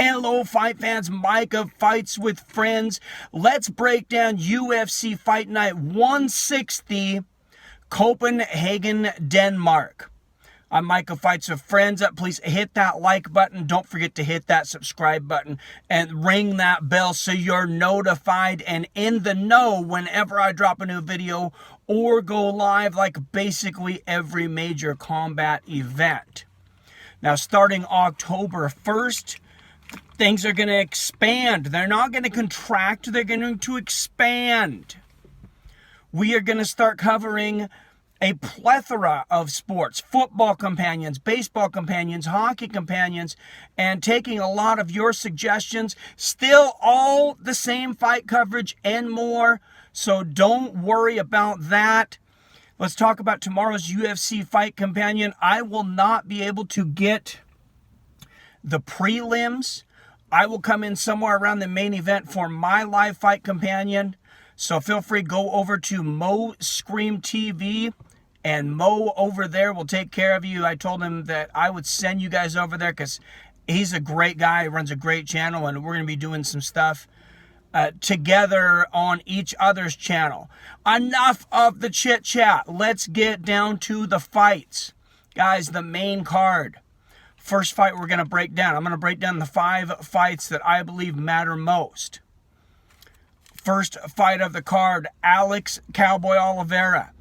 Hello, fight fans. Mike of Fights with Friends. Let's break down UFC Fight Night 160, Copenhagen, Denmark. I'm Mike of Fights with Friends. Please hit that like button. Don't forget to hit that subscribe button and ring that bell so you're notified and in the know whenever I drop a new video or go live, like basically every major combat event. Now, starting October 1st, things are going to expand. They're not going to contract. They're going to expand. We are going to start covering a plethora of sports, football companions, baseball companions, hockey companions, and taking a lot of your suggestions. Still all the same fight coverage and more, so don't worry about that. Let's talk about tomorrow's UFC Fight Companion. I will not be able to get the prelims. I will come in somewhere around the main event for my live Fight Companion. So feel free to go over to Mo Scream TV, and Mo over there will take care of you. I told him that I would send you guys over there because he's a great guy. He runs a great channel, and we're going to be doing some stuff together on each other's channel. Enough of the chit chat. Let's get down to the fights. Guys, the main card. First fight we're going to break down. I'm going to break down the 5 fights that I believe matter most. First fight of the card, Alex Cowboy Oliveira.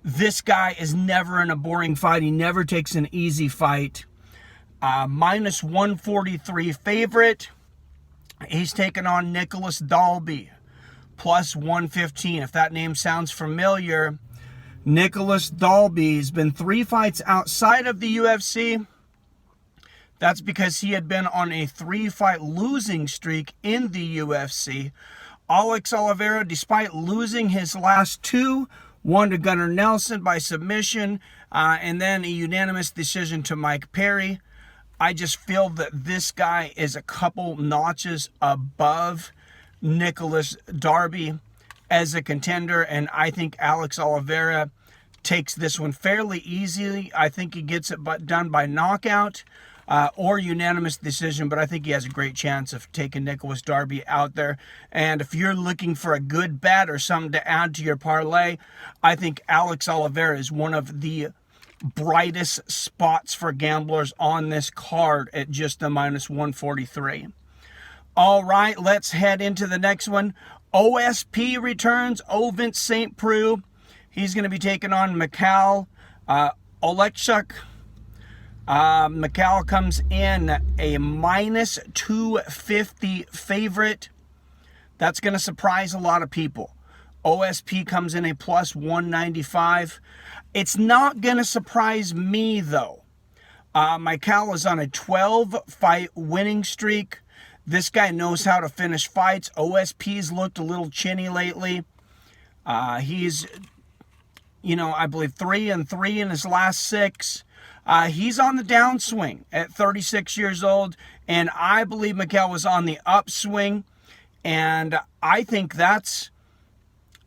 This guy is never in a boring fight. He never takes an easy fight. Minus 143 favorite. He's taken on Nicholas Dalby, plus 115. If that name sounds familiar, Nicholas Dalby has been 3 fights outside of the UFC. That's because he had been on a 3-fight losing streak in the UFC. Alex Oliveira, despite losing his last 2, won to Gunnar Nelson by submission, and then a unanimous decision to Mike Perry. I just feel that this guy is a couple notches above Nicholas Dalby as a contender, and I think Alex Oliveira takes this one fairly easily. I think he gets it done by knockout or unanimous decision, but I think he has a great chance of taking Nicholas Dalby out there. And if you're looking for a good bet or something to add to your parlay, I think Alex Oliveira is one of the brightest spots for gamblers on this card at just a minus 143. All right, let's head into the next one. OSP returns. Ovin St. Preux. He's going to be taking on Mikhail Olechuk. Mikhail comes in a minus 250 favorite. That's going to surprise a lot of people. OSP comes in a plus 195. It's not going to surprise me, though. Mikhail is on a 12-fight winning streak. This guy knows how to finish fights. OSP's looked a little chinny lately. He's, I believe 3-3 in his last 6. He's on the downswing at 36 years old, and I believe Mikhail was on the upswing, and I think that's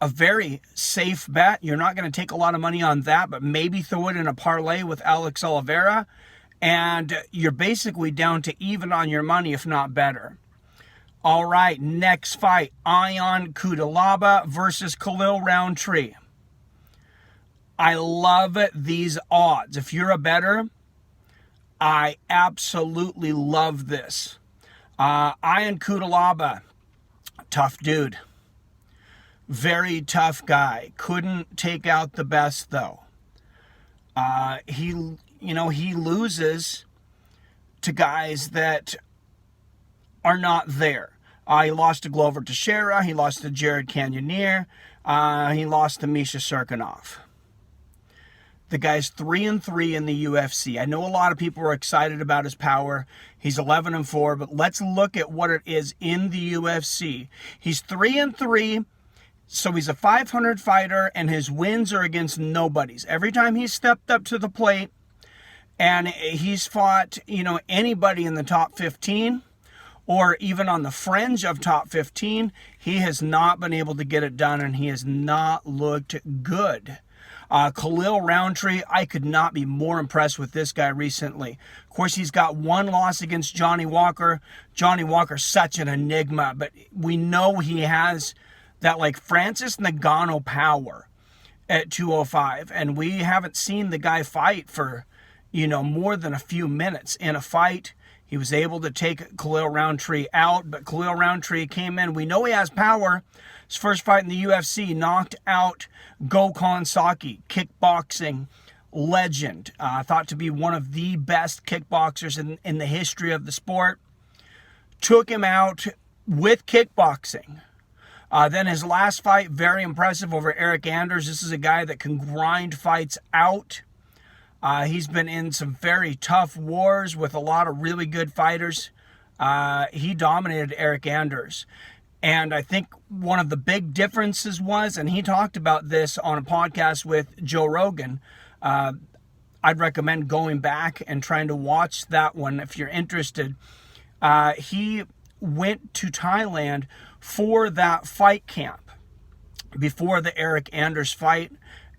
a very safe bet. You're not going to take a lot of money on that, but maybe throw it in a parlay with Alex Oliveira, and you're basically down to even on your money, if not better. All right, next fight, Ion Cutelaba versus Khalil Roundtree. I love these odds. If you're a bettor, I absolutely love this. Ion Cutelaba, tough dude. Very tough guy. Couldn't take out the best, though. He loses to guys that are not there. He lost to Glover Teixeira. He lost to Jared Cannonier. He lost to Misha Serkinov. The guy's 3-3 in the UFC. I know a lot of people are excited about his power. He's 11-4, but let's look at what it is in the UFC. He's 3-3, so he's a 500 fighter, and his wins are against nobodies. Every time he's stepped up to the plate, and he's fought, anybody in the top 15, or even on the fringe of top 15, he has not been able to get it done, and he has not looked good. Khalil Roundtree, I could not be more impressed with this guy recently. Of course, he's got one loss against Johnny Walker. Johnny Walker's such an enigma, but we know he has that like Francis Ngannou power at 205, and we haven't seen the guy fight for, more than a few minutes in a fight. He was able to take Khalil Roundtree out, but Khalil Roundtree came in. We know he has power. His first fight in the UFC, knocked out Gokhan Saki, kickboxing legend, thought to be one of the best kickboxers in the history of the sport. Took him out with kickboxing. Then his last fight, very impressive over Eric Anders. This is a guy that can grind fights out. He's been in some very tough wars with a lot of really good fighters. He dominated Eric Anders. And I think one of the big differences was, and he talked about this on a podcast with Joe Rogan, I'd recommend going back and trying to watch that one if you're interested. He went to Thailand for that fight camp before the Eric Anders fight.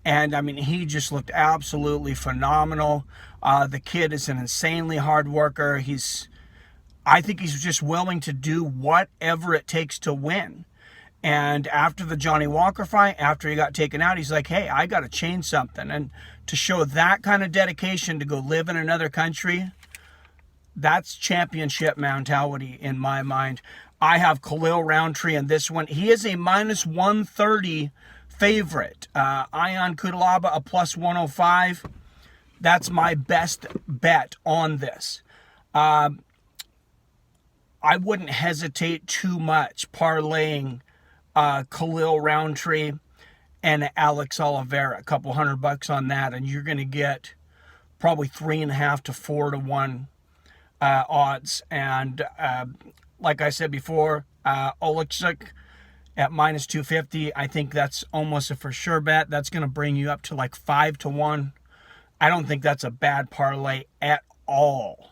And I mean, he just looked absolutely phenomenal. The kid is an insanely hard worker. I think he's just willing to do whatever it takes to win. And after the Johnny Walker fight, after he got taken out, he's like, hey, I got to change something. And to show that kind of dedication to go live in another country, that's championship mentality in my mind. I have Khalil Roundtree in this one. He is a minus 130 favorite. Ion Cutelaba, a plus 105. That's my best bet on this. I wouldn't hesitate too much parlaying Khalil Roundtree and Alex Oliveira. A couple $100 on that, and you're going to get probably 3.5 to 4 to 1 odds. And like I said before, Oleksuk at minus 250. I think that's almost a for sure bet. That's going to bring you up to like 5 to 1. I don't think that's a bad parlay at all.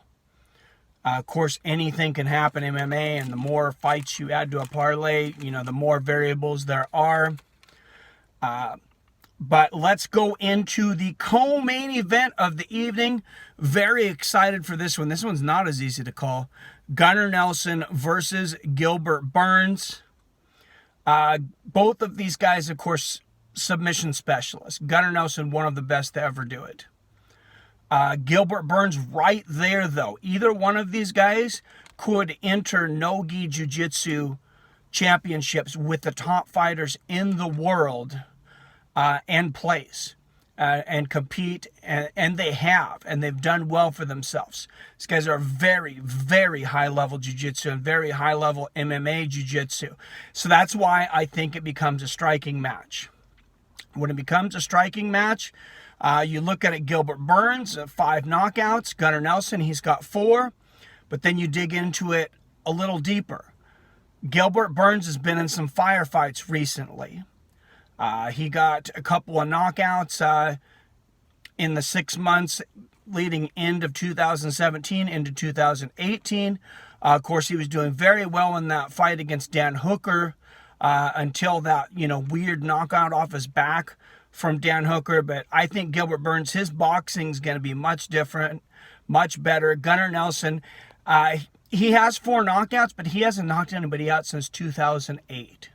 Of course, anything can happen in MMA, and the more fights you add to a parlay, the more variables there are. But let's go into the co-main event of the evening. Very excited for this one. This one's not as easy to call. Gunnar Nelson versus Gilbert Burns. Both of these guys, of course, submission specialists. Gunnar Nelson, one of the best to ever do it. Gilbert Burns right there, though. Either one of these guys could enter No-Gi Jiu-Jitsu championships with the top fighters in the world and place and compete. And they have. And they've done well for themselves. These guys are very, very high-level jiu-jitsu and very high-level MMA jiu-jitsu. So that's why I think it becomes a striking match. When it becomes a striking match, you look at it, Gilbert Burns, 5 knockouts. Gunnar Nelson, he's got 4. But then you dig into it a little deeper. Gilbert Burns has been in some firefights recently. He got a couple of knockouts in the 6 months leading end of 2017 into 2018. Of course, he was doing very well in that fight against Dan Hooker until that, weird knockout off his back from Dan Hooker. But I think Gilbert Burns, his boxing is going to be much different, much better. Gunnar Nelson, he has 4 knockouts, but he hasn't knocked anybody out since 2008.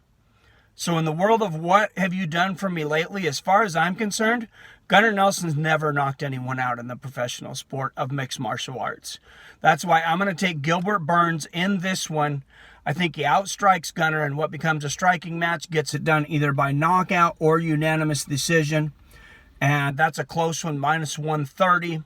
So in the world of what have you done for me lately, as far as I'm concerned, Gunnar Nelson's never knocked anyone out in the professional sport of mixed martial arts. That's why I'm going to take Gilbert Burns in this one. I think he outstrikes Gunnar, and what becomes a striking match gets it done either by knockout or unanimous decision. And that's a close one, minus 130.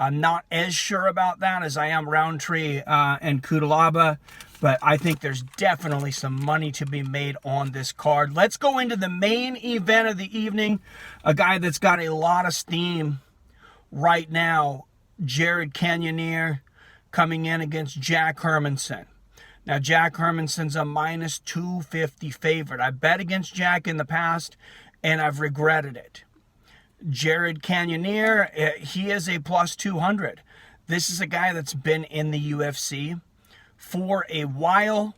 I'm not as sure about that as I am Roundtree and Cutelaba, but I think there's definitely some money to be made on this card. Let's go into the main event of the evening. A guy that's got a lot of steam right now, Jared Cannonier, coming in against Jack Hermanson. Now, Jack Hermanson's a minus 250 favorite. I bet against Jack in the past, and I've regretted it. Jared Cannonier, he is a plus 200. This is a guy that's been in the UFC for a while.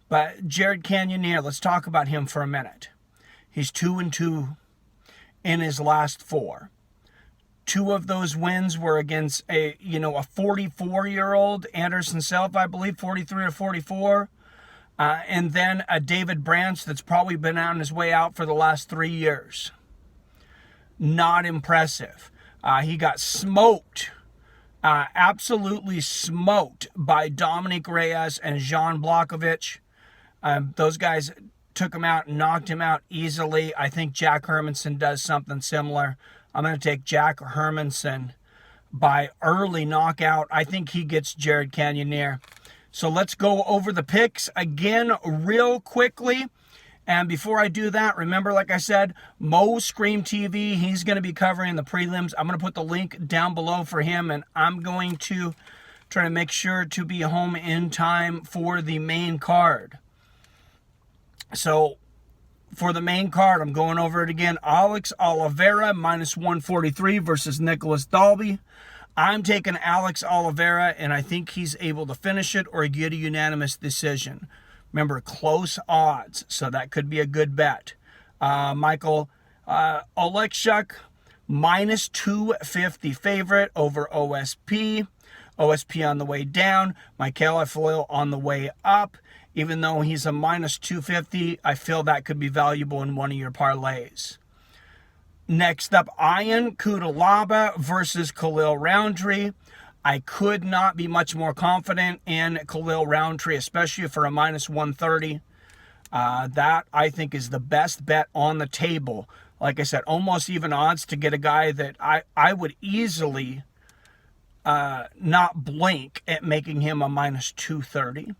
But Jared Cannonier, let's talk about him for a minute. He's 2-2 in his last 4. 2 of those wins were against a 44-year-old Anderson Silva, I believe, 43 or 44. And then a David Branch that's probably been on his way out for the last 3 years. Not impressive. He got smoked, absolutely smoked by Dominic Reyes and Jan Blachowicz. Those guys took him out and knocked him out easily. I think Jack Hermanson does something similar. I'm going to take Jack Hermanson by early knockout. I think he gets Jared Cannonier. So let's go over the picks again real quickly. And before I do that, remember, like I said, Mo Scream TV, he's going to be covering the prelims. I'm going to put the link down below for him, and I'm going to try to make sure to be home in time for the main card. So for the main card, I'm going over it again. Alex Oliveira, minus 143 versus Nicholas Dalby. I'm taking Alex Oliveira, and I think he's able to finish it or get a unanimous decision. Remember, close odds, so that could be a good bet. Michael Oleksiak, minus 250 favorite over OSP. OSP on the way down. Michael Aflil on the way up. Even though he's a minus 250, I feel that could be valuable in one of your parlays. Next up, Ian Kudalaba versus Khalil Roundtree. I could not be much more confident in Khalil Roundtree, especially for a minus 130. That, I think, is the best bet on the table. Like I said, almost even odds to get a guy that I would easily not blink at making him a minus 230.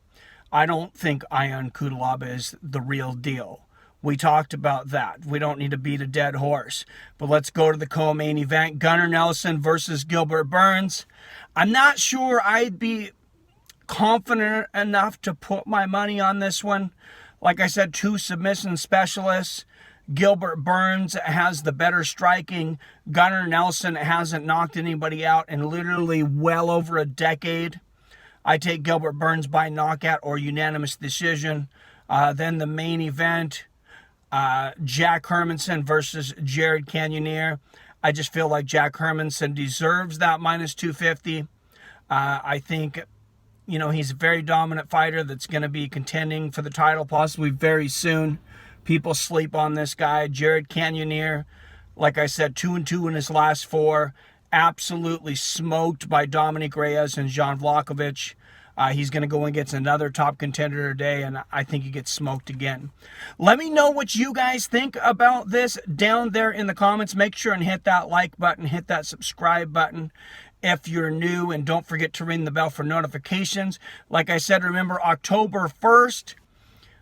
I don't think Ian Kudalaba is the real deal. We talked about that. We don't need to beat a dead horse. But let's go to the co-main event. Gunnar Nelson versus Gilbert Burns. I'm not sure I'd be confident enough to put my money on this one. Like I said, 2 submission specialists. Gilbert Burns has the better striking. Gunnar Nelson hasn't knocked anybody out in literally well over a decade. I take Gilbert Burns by knockout or unanimous decision. Then the main event, Jack Hermanson versus Jared Cannonier. I just feel like Jack Hermanson deserves that minus 250. I think, he's a very dominant fighter that's going to be contending for the title possibly very soon. People sleep on this guy. Jared Cannonier, like I said, 2-2 in his last 4. Absolutely smoked by Dominic Reyes and Jan Blachowicz. He's going to go against another top contender today, and I think he gets smoked again. Let me know what you guys think about this down there in the comments. Make sure and hit that like button, hit that subscribe button if you're new, and don't forget to ring the bell for notifications. Like I said, remember, October 1st,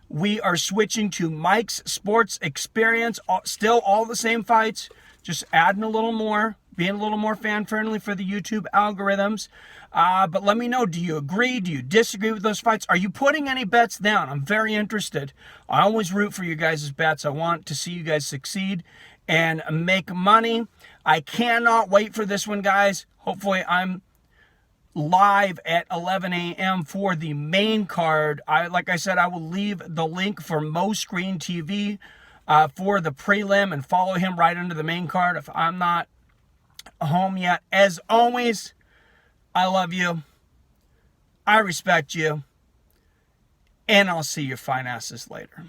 we are switching to Mike's Sports Experience. Still all the same fights, just adding a little more, being a little more fan-friendly for the YouTube algorithms. But let me know, do you agree? Do you disagree with those fights? Are you putting any bets down? I'm very interested. I always root for you guys' bets. I want to see you guys succeed and make money. I cannot wait for this one, guys. Hopefully I'm live at 11 a.m. for the main card. Like I said, I will leave the link for Mo Screen TV for the prelim and follow him right under the main card if I'm not home yet. As always, I love you. I respect you. And I'll see your fine asses later.